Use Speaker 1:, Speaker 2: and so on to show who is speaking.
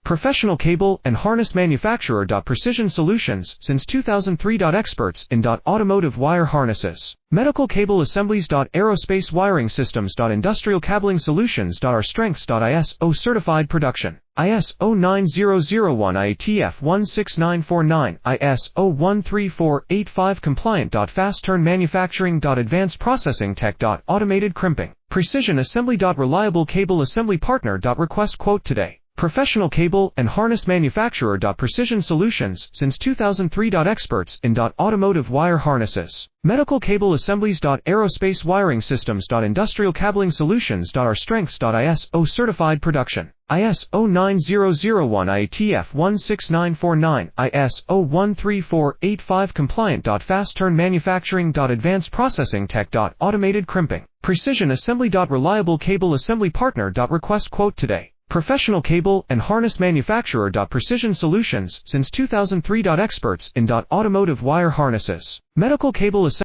Speaker 1: Professional cable and harness manufacturer. Precision solutions since 2003. Experts in automotive wire harnesses, medical cable assemblies. Aerospace wiring systems. Industrial cabling solutions. Our strengths. ISO certified production. ISO9001 IATF 16949, ISO13485 compliant. Fast turn manufacturing. Advanced processing tech. Automated crimping, precision assembly. Reliable cable assembly partner. Request quote today. Professional cable and harness manufacturer. Precision solutions since 2003. Experts in automotive wire harnesses, medical cable assemblies. Aerospace wiring systems. Industrial cabling solutions. Our strengths. ISO certified production. ISO9001 IATF 16949, ISO13485 compliant. Fast turn manufacturing. Advanced processing tech. Automated crimping, precision assembly. Reliable cable assembly partner. Request quote today. Professional cable and harness manufacturer. Precision solutions since 2003. Experts in automotive wire harnesses, medical cable assembly.